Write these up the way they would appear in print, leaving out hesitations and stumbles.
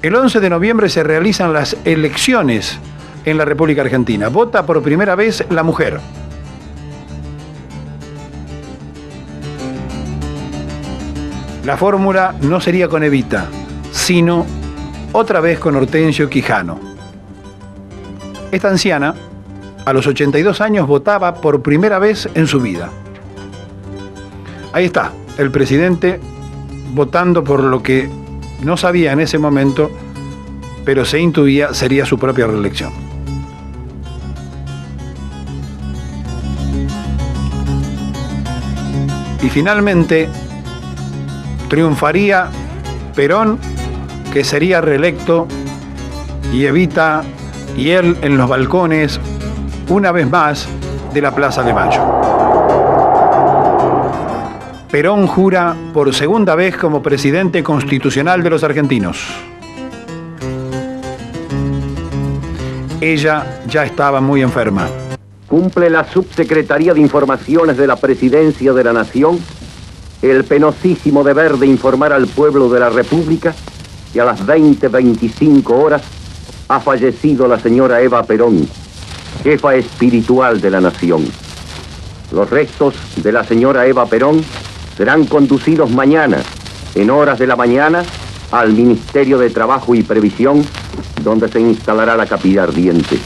El 11 de noviembre se realizan las elecciones en la República Argentina. Vota por primera vez la mujer. La fórmula no sería con Evita, sino otra vez con Hortensio Quijano. Esta anciana, a los 82 años, votaba por primera vez en su vida. Ahí está, el presidente votando por lo que no sabía en ese momento, pero se intuía sería su propia reelección. Y finalmente triunfaría Perón, que sería reelecto, y Evita y él en los balcones, una vez más, de la Plaza de Mayo. Perón jura por segunda vez como presidente constitucional de los argentinos. Ella ya estaba muy enferma. Cumple la Subsecretaría de Informaciones de la Presidencia de la Nación el penosísimo deber de informar al pueblo de la República que a las 20:25 horas ha fallecido la señora Eva Perón, jefa espiritual de la nación. Los restos de la señora Eva Perón serán conducidos mañana, en horas de la mañana, al Ministerio de Trabajo y Previsión, donde se instalará la capilla ardiente.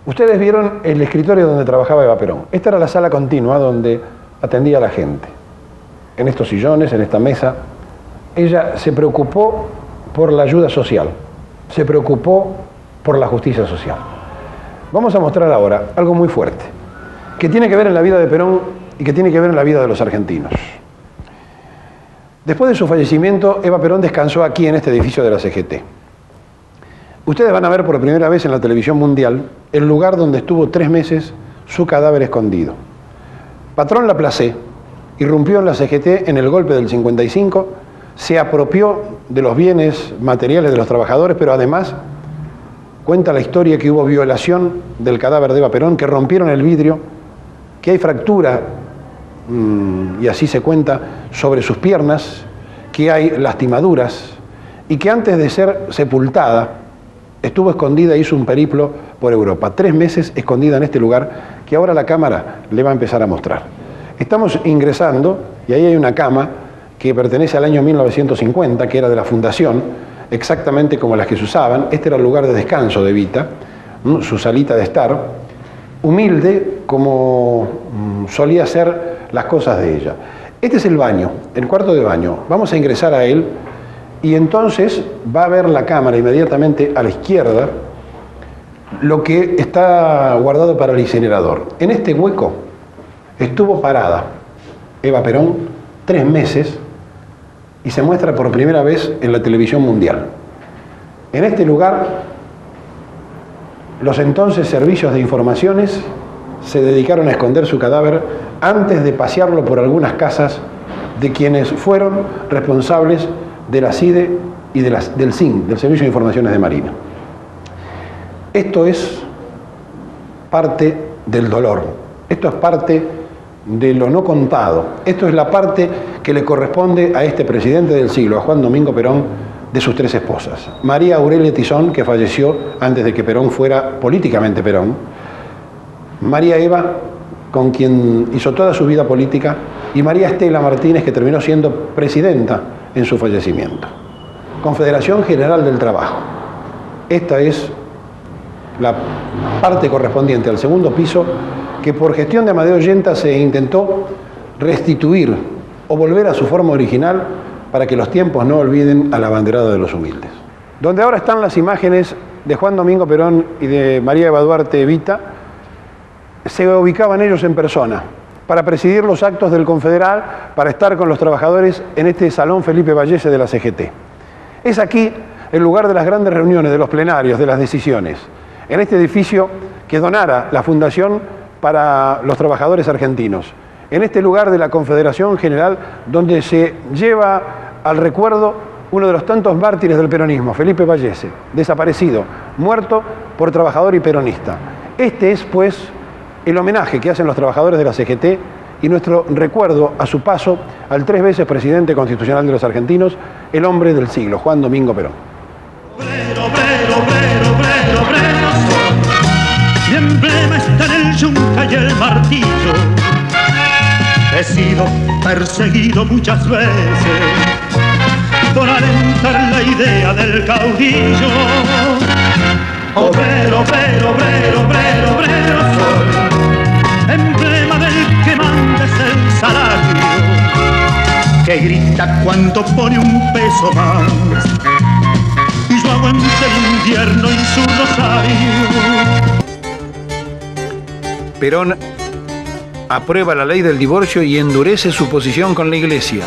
Ustedes vieron el escritorio donde trabajaba Eva Perón. Esta era la sala continua donde atendía a la gente. En estos sillones, en esta mesa, ella se preocupó por la ayuda social, se preocupó por la justicia social. Vamos a mostrar ahora algo muy fuerte, que tiene que ver en la vida de Perón y que tiene que ver en la vida de los argentinos. Después de su fallecimiento, Eva Perón descansó aquí en este edificio de la CGT. Ustedes van a ver por primera vez en la televisión mundial el lugar donde estuvo 3 meses su cadáver escondido. Patrón Laplace irrumpió en la CGT en el golpe del 55, se apropió de los bienes materiales de los trabajadores, pero además cuenta la historia que hubo violación del cadáver de Eva Perón, que rompieron el vidrio, que hay fractura, y así se cuenta, sobre sus piernas, que hay lastimaduras, y que antes de ser sepultada, estuvo escondida e hizo un periplo por Europa. 3 meses escondida en este lugar que ahora la cámara le va a empezar a mostrar. Estamos ingresando y ahí hay una cama que pertenece al año 1950, que era de la fundación, exactamente como las que se usaban. Este era el lugar de descanso de Evita, su salita de estar, humilde como solía ser las cosas de ella. Este es el baño, el cuarto de baño. Vamos a ingresar a él y entonces va a ver la cámara inmediatamente a la izquierda lo que está guardado para el incinerador. En este hueco estuvo parada Eva Perón 3 meses y se muestra por primera vez en la televisión mundial. En este lugar, los entonces servicios de informaciones se dedicaron a esconder su cadáver antes de pasearlo por algunas casas de quienes fueron responsables de la CIDE y del SIN, del Servicio de Informaciones de Marina. Esto es parte del dolor, esto es parte de lo no contado, esto es la parte que le corresponde a este presidente del siglo, a Juan Domingo Perón, de sus 3 esposas. María Aurelia Tizón, que falleció antes de que Perón fuera políticamente Perón. María Eva, con quien hizo toda su vida política, y María Estela Martínez, que terminó siendo presidenta en su fallecimiento. Confederación General del Trabajo. Esta es la parte correspondiente al segundo piso que por gestión de Amadeo Yenta se intentó restituir o volver a su forma original para que los tiempos no olviden al abanderado de los humildes. Donde ahora están las imágenes de Juan Domingo Perón y de María Eva Duarte Evita, se ubicaban ellos en persona para presidir los actos del Confederal, para estar con los trabajadores en este Salón Felipe Vallese de la CGT. Es aquí el lugar de las grandes reuniones, de los plenarios, de las decisiones, en este edificio que donara la Fundación para los Trabajadores Argentinos, en este lugar de la Confederación General donde se lleva al recuerdo uno de los tantos mártires del peronismo, Felipe Vallese, desaparecido, muerto por trabajador y peronista. Este es, pues, el homenaje que hacen los trabajadores de la CGT y nuestro recuerdo a su paso al 3 veces presidente constitucional de los argentinos, el hombre del siglo, Juan Domingo Perón. Obrero, obrero, obrero, obrero, obrero soy. Mi emblema está en el yunque y el martillo. He sido perseguido muchas veces por alentar la idea del caudillo. Obrero, obrero, obrero, obrero, obrero soy. Emblema del que manda es el salario, que grita cuando pone un peso más. Y yo aguanto el invierno y su rosario. Perón aprueba la ley del divorcio y endurece su posición con la Iglesia.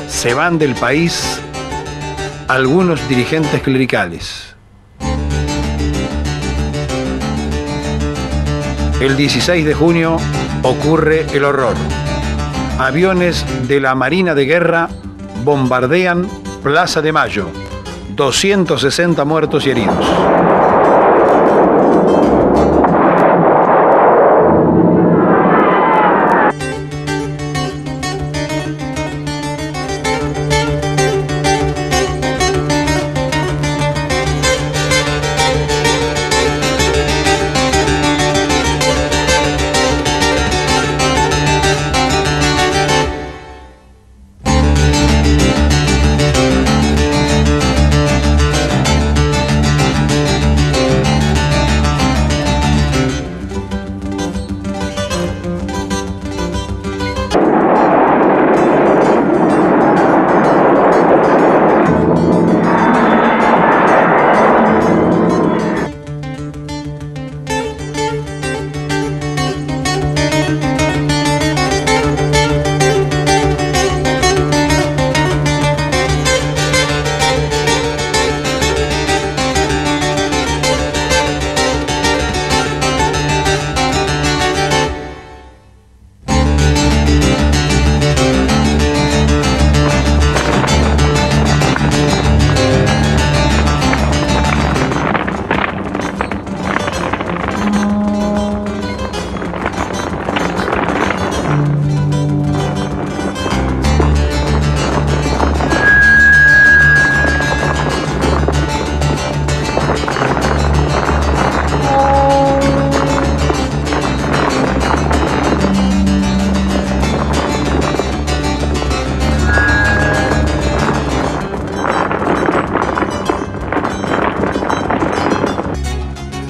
Se van del país algunos dirigentes clericales. El 16 de junio ocurre el horror. Aviones de la Marina de Guerra bombardean Plaza de Mayo. 260 muertos y heridos.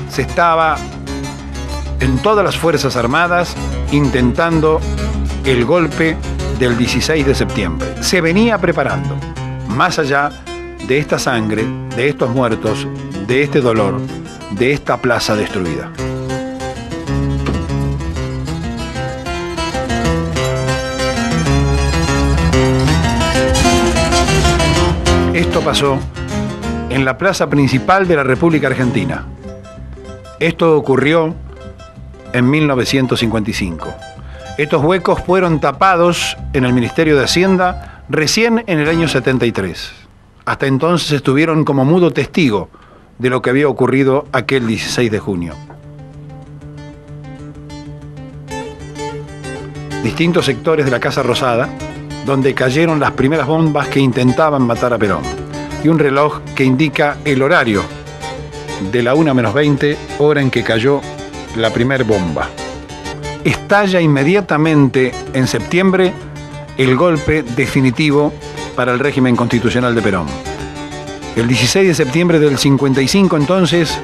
Se estaba en todas las Fuerzas Armadas intentando el golpe del 16 de septiembre. Se venía preparando, más allá de esta sangre, de estos muertos, de este dolor, de esta plaza destruida. Esto pasó en la plaza principal de la República Argentina. Esto ocurrió en 1955. Estos huecos fueron tapados en el Ministerio de Hacienda recién en el año 73. Hasta entonces estuvieron como mudo testigo de lo que había ocurrido aquel 16 de junio. Distintos sectores de la Casa Rosada, donde cayeron las primeras bombas que intentaban matar a Perón, y un reloj que indica el horario de la 1:20, hora en que cayó la primera bomba. Estalla inmediatamente en septiembre el golpe definitivo para el régimen constitucional de Perón. El 16 de septiembre del 55, entonces,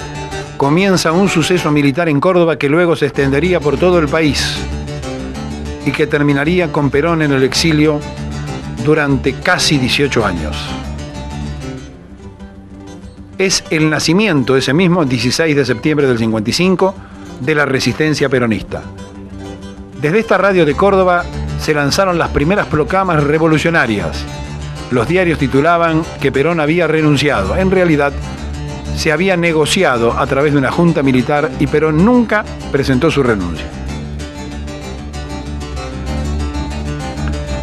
comienza un suceso militar en Córdoba que luego se extendería por todo el país y que terminaría con Perón en el exilio durante casi 18 años. Es el nacimiento, ese mismo 16 de septiembre del 55, de la resistencia peronista. Desde esta radio de Córdoba se lanzaron las primeras proclamas revolucionarias. Los diarios titulaban que Perón había renunciado. En realidad, se había negociado a través de una junta militar y Perón nunca presentó su renuncia.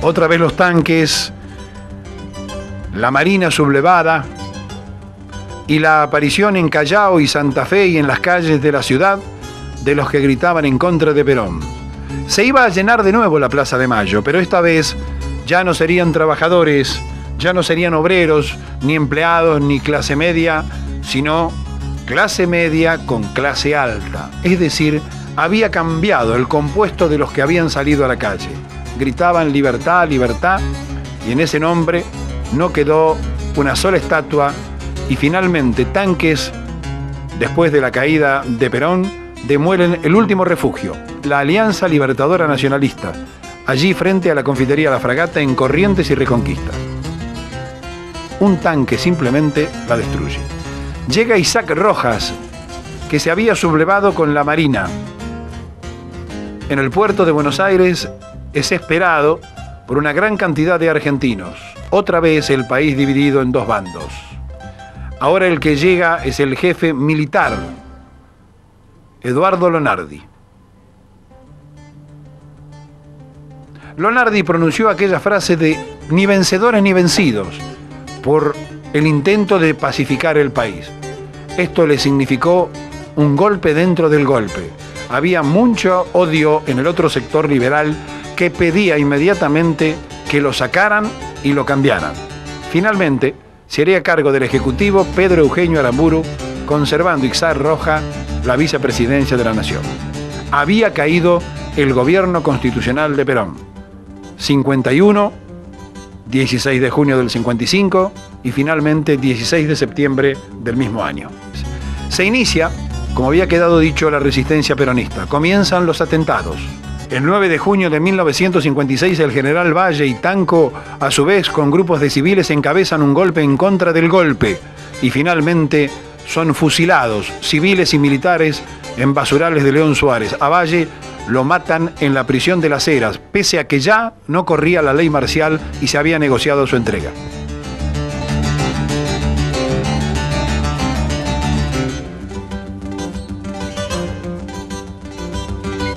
Otra vez los tanques, la Marina sublevada y la aparición en Callao y Santa Fe y en las calles de la ciudad de los que gritaban en contra de Perón. Se iba a llenar de nuevo la Plaza de Mayo, pero esta vez ya no serían trabajadores, ya no serían obreros, ni empleados, ni clase media, sino clase media con clase alta. Es decir, había cambiado el compuesto de los que habían salido a la calle. Gritaban libertad, libertad, y en ese nombre no quedó una sola estatua, y finalmente tanques, después de la caída de Perón, demuelen el último refugio, la Alianza Libertadora Nacionalista, allí frente a la confitería La Fragata en Corrientes y Reconquista. Un tanque simplemente la destruye. Llega Isaac Rojas, que se había sublevado con la Marina. En el puerto de Buenos Aires es esperado por una gran cantidad de argentinos. Otra vez el país dividido en dos bandos. Ahora el que llega es el jefe militar, Eduardo Lonardi. Lonardi pronunció aquella frase de ni vencedores ni vencidos por el intento de pacificar el país. Esto le significó un golpe dentro del golpe. Había mucho odio en el otro sector liberal que pedía inmediatamente que lo sacaran y lo cambiaran. Finalmente, se haría cargo del Ejecutivo Pedro Eugenio Aramburu, conservando Isaac Rojas la vicepresidencia de la Nación. Había caído el gobierno constitucional de Perón. 51, 16 de junio del 55 y finalmente 16 de septiembre del mismo año. Se inicia, como había quedado dicho, la resistencia peronista. Comienzan los atentados. El 9 de junio de 1956 el general Valle y Tanco, a su vez con grupos de civiles, encabezan un golpe en contra del golpe y finalmente son fusilados civiles y militares en basurales de León Suárez. A Valle lo matan en la prisión de Las Heras, pese a que ya no corría la ley marcial y se había negociado su entrega.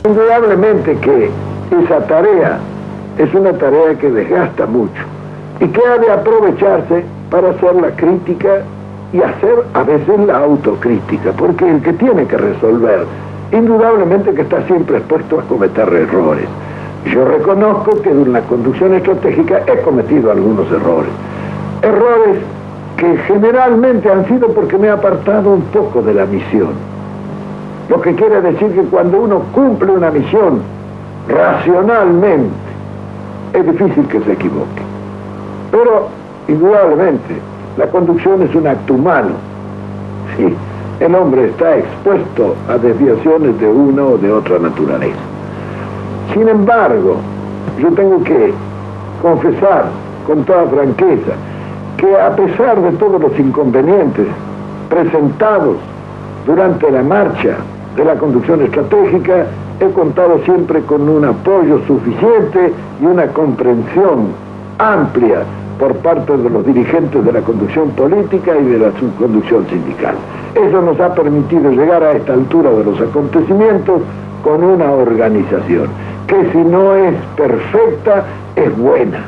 Indudablemente que esa tarea es una tarea que desgasta mucho y que ha de aprovecharse para hacer la crítica y hacer a veces la autocrítica, porque el que tiene que resolver, indudablemente que está siempre expuesto a cometer errores. Yo reconozco que en la conducción estratégica he cometido algunos errores. Errores que generalmente han sido porque me he apartado un poco de la misión. Lo que quiere decir que cuando uno cumple una misión racionalmente, es difícil que se equivoque. Pero, indudablemente, la conducción es un acto humano. Sí, el hombre está expuesto a desviaciones de una o de otra naturaleza. Sin embargo, yo tengo que confesar con toda franqueza que a pesar de todos los inconvenientes presentados durante la marcha de la conducción estratégica, he contado siempre con un apoyo suficiente y una comprensión amplia por parte de los dirigentes de la conducción política y de la subconducción sindical. Eso nos ha permitido llegar a esta altura de los acontecimientos con una organización que, si no es perfecta, es buena,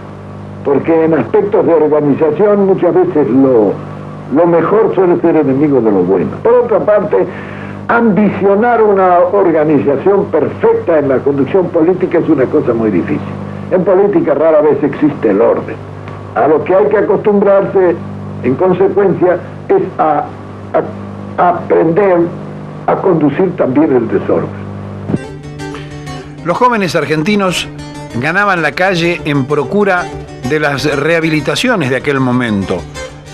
porque en aspectos de organización muchas veces lo mejor suele ser enemigo de lo bueno. Por otra parte, ambicionar una organización perfecta en la conducción política es una cosa muy difícil. En política rara vez existe el orden. A lo que hay que acostumbrarse, en consecuencia, es a aprender a conducir también el desorden. Los jóvenes argentinos ganaban la calle en procura de las rehabilitaciones de aquel momento.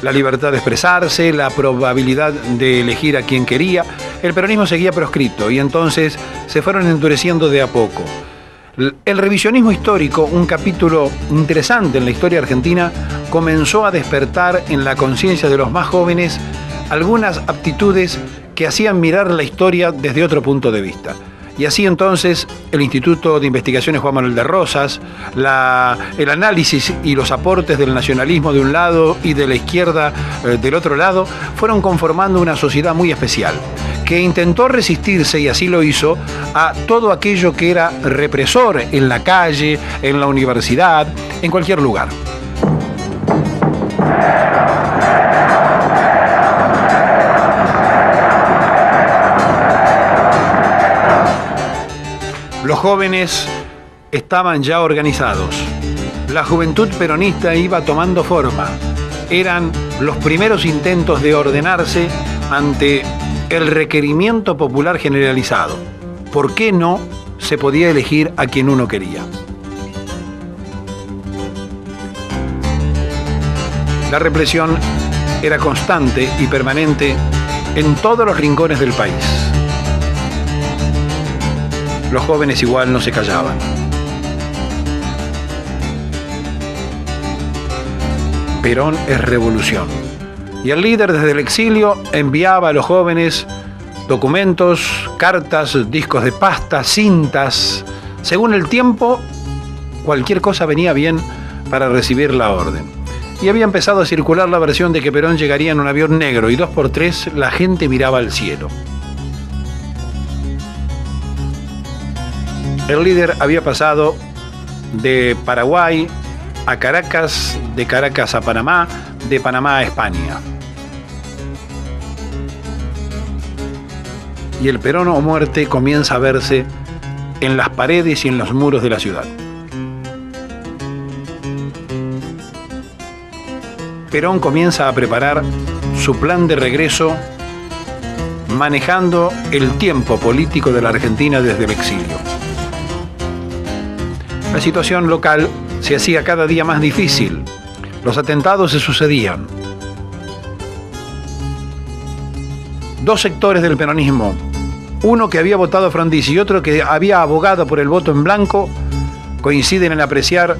La libertad de expresarse, la probabilidad de elegir a quien quería. El peronismo seguía proscrito y entonces se fueron endureciendo de a poco. El revisionismo histórico, un capítulo interesante en la historia argentina, comenzó a despertar en la conciencia de los más jóvenes algunas aptitudes que hacían mirar la historia desde otro punto de vista. Y así entonces el Instituto de Investigaciones Juan Manuel de Rosas, el análisis y los aportes del nacionalismo de un lado y de la izquierda del otro lado, fueron conformando una sociedad muy especial, que intentó resistirse, y así lo hizo, a todo aquello que era represor en la calle, en la universidad, en cualquier lugar. Los jóvenes estaban ya organizados. La juventud peronista iba tomando forma. Eran los primeros intentos de ordenarse ante el requerimiento popular generalizado. ¿Por qué no se podía elegir a quien uno quería? La represión era constante y permanente en todos los rincones del país. Los jóvenes igual no se callaban. Perón es revolución. Y el líder desde el exilio enviaba a los jóvenes documentos, cartas, discos de pasta, cintas. Según el tiempo, cualquier cosa venía bien para recibir la orden. Y había empezado a circular la versión de que Perón llegaría en un avión negro y 2x3 la gente miraba al cielo. El líder había pasado de Paraguay a Caracas, de Caracas a Panamá, de Panamá a España. Y el Perón o muerte comienza a verse en las paredes y en los muros de la ciudad. Perón comienza a preparar su plan de regreso, manejando el tiempo político de la Argentina desde el exilio. La situación local se hacía cada día más difícil. Los atentados se sucedían. Dos sectores del peronismo, uno que había votado a Frondizi y otro que había abogado por el voto en blanco, coinciden en apreciar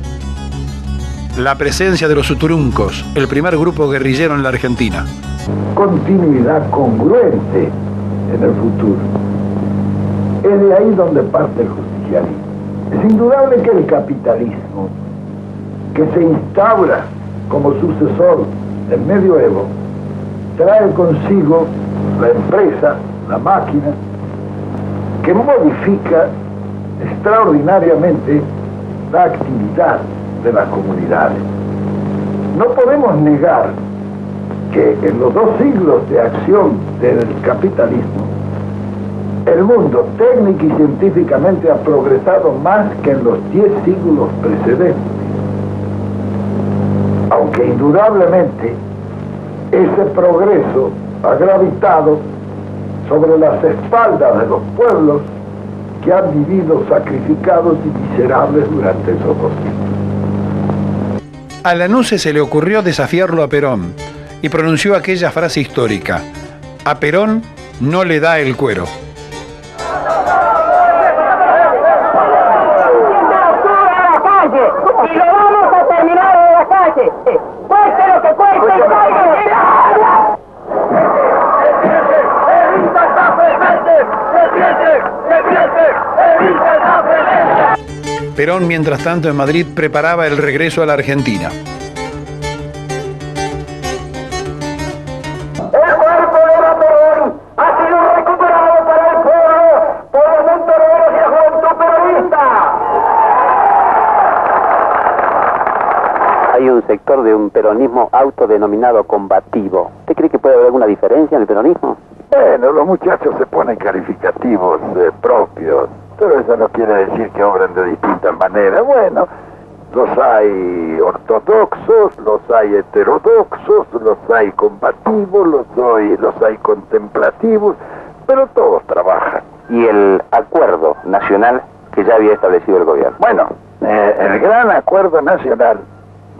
la presencia de los Uturuncos, el primer grupo guerrillero en la Argentina. Continuidad congruente en el futuro. Es de ahí donde parte el justicialismo. Es indudable que el capitalismo, que se instaura como sucesor del medioevo, trae consigo la empresa, la máquina, que modifica extraordinariamente la actividad de las comunidades. No podemos negar que en los 2 siglos de acción del capitalismo, el mundo técnico y científicamente ha progresado más que en los 10 siglos precedentes. Aunque indudablemente ese progreso ha gravitado sobre las espaldas de los pueblos que han vivido sacrificados y miserables durante esos 2 siglos. A Lanusse se le ocurrió desafiarlo a Perón y pronunció aquella frase histórica: a Perón no le da el cuero. Y lo vamos a cueste. ¡Cueste lo que cueste! ¡Evita está presente! ¡Evita está presente! Perón, mientras tanto, en Madrid preparaba el regreso a la Argentina. El cuerpo de Perón ha sido recuperado para el pueblo por los montoneros y la juventud peronista. Hay un sector de un peronismo autodenominado combativo. ¿Usted cree que puede haber alguna diferencia en el peronismo? Bueno, los muchachos se ponen calificativos propios, pero eso no quiere decir que obren de distintas maneras. Bueno, los hay ortodoxos, los hay heterodoxos, los hay combativos, los hay contemplativos, pero todos trabajan. Y el acuerdo nacional que ya había establecido el gobierno. Bueno, el gran acuerdo nacional,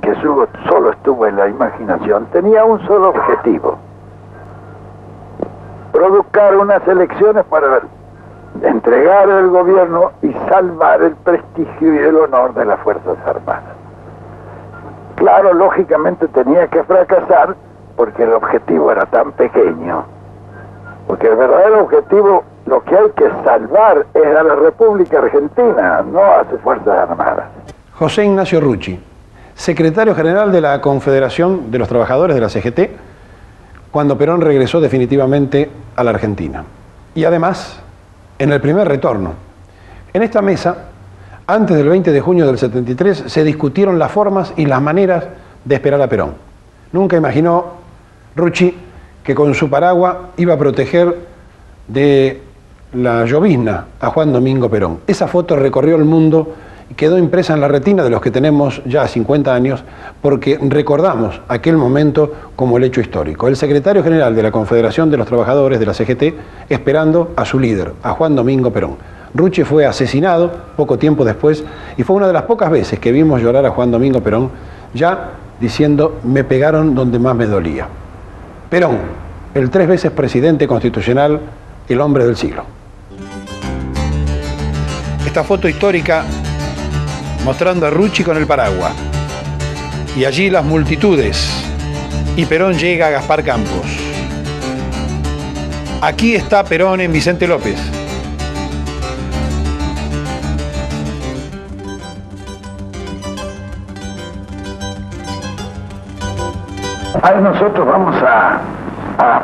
que solo estuvo en la imaginación, tenía un solo objetivo: provocar unas elecciones para entregar el gobierno y salvar el prestigio y el honor de las Fuerzas Armadas. Claro, lógicamente tenía que fracasar porque el objetivo era tan pequeño, porque el verdadero objetivo, lo que hay que salvar es a la República Argentina, no a sus Fuerzas Armadas. José Ignacio Rucci, secretario general de la Confederación de los Trabajadores de la CGT, cuando Perón regresó definitivamente a la Argentina. Y además, en el primer retorno. En esta mesa, antes del 20 de junio del 73, se discutieron las formas y las maneras de esperar a Perón. Nunca imaginó Rucci que con su paraguas iba a proteger de la llovizna a Juan Domingo Perón. Esa foto recorrió el mundo y quedó impresa en la retina de los que tenemos ya 50 años, porque recordamos aquel momento como el hecho histórico. El secretario general de la Confederación de los Trabajadores de la CGT esperando a su líder, a Juan Domingo Perón. Rucci fue asesinado poco tiempo después y fue una de las pocas veces que vimos llorar a Juan Domingo Perón, ya diciendo: me pegaron donde más me dolía. Perón, el 3 veces presidente constitucional, el hombre del siglo. Esta foto histórica mostrando a Rucci con el paraguas. Y allí las multitudes. Y Perón llega a Gaspar Campos. Aquí está Perón en Vicente López. Ahí nosotros vamos a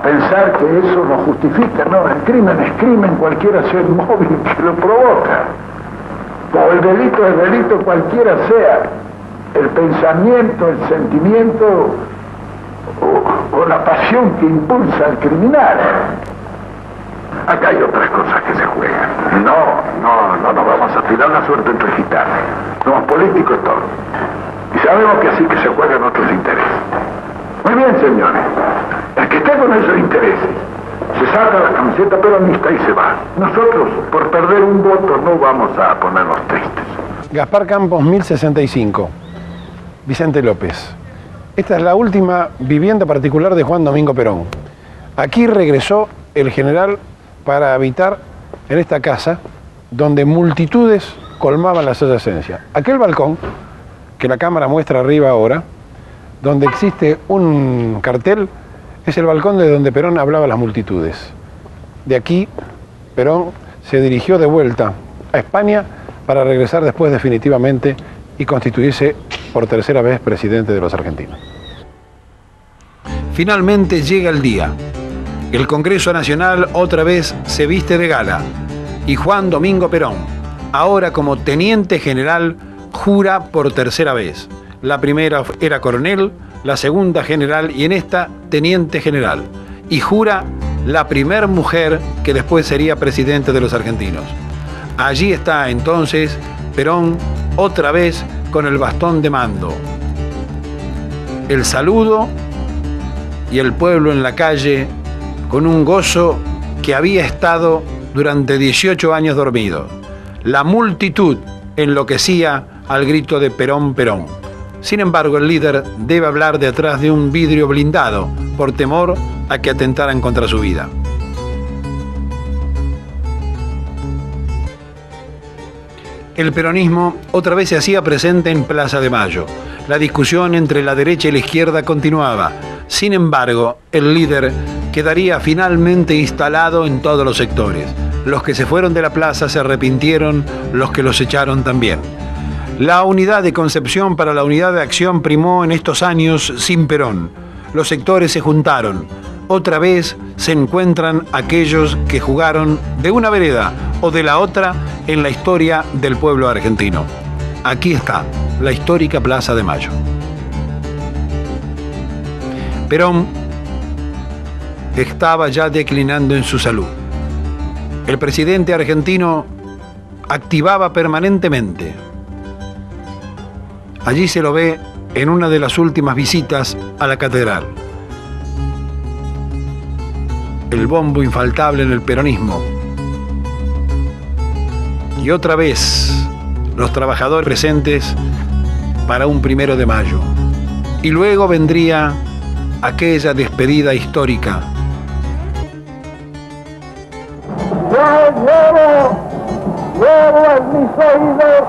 pensar que eso lo justifica. No, el crimen es crimen, cualquiera sea el móvil que lo provoca. O el delito es delito, cualquiera sea el pensamiento, el sentimiento o la pasión que impulsa al criminal. Acá hay otras cosas que se juegan. No nos vamos a tirar la suerte entre gitanos. Somos políticos todos. Y sabemos que así que se juegan otros intereses. Muy bien, señores. El que esté con esos intereses se saca la camiseta peronista y se va. Nosotros, por perder un voto, no vamos a ponernos tristes. Gaspar Campos, 1065. Vicente López. Esta es la última vivienda particular de Juan Domingo Perón. Aquí regresó el general para habitar en esta casa donde multitudes colmaban las adyacencias. Aquel balcón, que la cámara muestra arriba ahora, donde existe un cartel, es el balcón de donde Perón hablaba a las multitudes. De aquí, Perón se dirigió de vuelta a España para regresar después definitivamente y constituirse por tercera vez presidente de los argentinos. Finalmente llega el día. El Congreso Nacional otra vez se viste de gala y Juan Domingo Perón, ahora como teniente general, jura por tercera vez. La primera era coronel, la segunda general y en esta teniente general. Y jura la primer mujer que después sería presidente de los argentinos. Allí está entonces Perón otra vez con el bastón de mando. El saludo y el pueblo en la calle con un gozo que había estado durante 18 años dormido. La multitud enloquecía al grito de Perón, Perón. Sin embargo, el líder debe hablar detrás de un vidrio blindado por temor a que atentaran contra su vida. El peronismo otra vez se hacía presente en Plaza de Mayo. La discusión entre la derecha y la izquierda continuaba. Sin embargo, el líder quedaría finalmente instalado en todos los sectores. Los que se fueron de la plaza se arrepintieron, los que los echaron también. La unidad de concepción para la unidad de acción primó en estos años sin Perón. Los sectores se juntaron. Otra vez se encuentran aquellos que jugaron de una vereda o de la otra en la historia del pueblo argentino. Aquí está la histórica Plaza de Mayo. Perón estaba ya declinando en su salud. El presidente argentino activaba permanentemente. Allí se lo ve en una de las últimas visitas a la catedral. El bombo infaltable en el peronismo. Y otra vez los trabajadores presentes para un 1 de mayo. Y luego vendría aquella despedida histórica. Llevo en mis oídos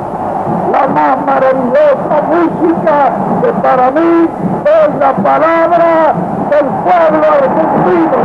la más maravillosa música que para mí es la palabra del pueblo argentino.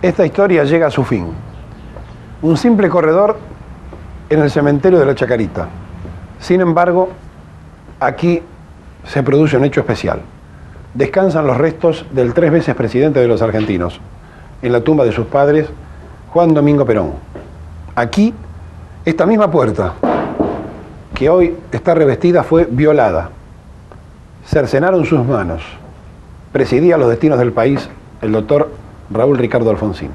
Esta historia llega a su fin. Un simple corredor en el cementerio de la Chacarita. Sin embargo, aquí se produce un hecho especial. Descansan los restos del 3 veces presidente de los argentinos, en la tumba de sus padres, Juan Domingo Perón. Aquí, esta misma puerta, que hoy está revestida, fue violada. Cercenaron sus manos. Presidía los destinos del país el doctor Raúl Ricardo Alfonsín.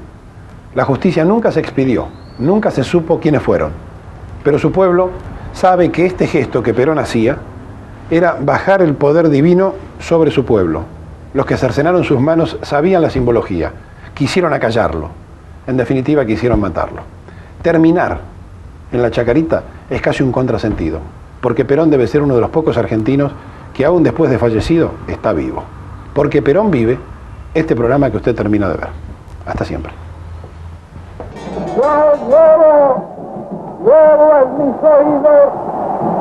La justicia nunca se expidió, nunca se supo quiénes fueron, pero su pueblo sabe que este gesto que Perón hacía era bajar el poder divino sobre su pueblo. Los que cercenaron sus manos sabían la simbología, quisieron acallarlo, en definitiva quisieron matarlo. Terminar en la Chacarita es casi un contrasentido, porque Perón debe ser uno de los pocos argentinos que aún después de fallecido está vivo. Porque Perón vive, este programa que usted termina de ver. Hasta siempre. Llevo en mis oídos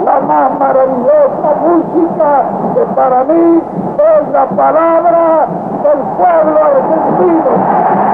la más maravillosa música que para mí es la palabra del pueblo argentino.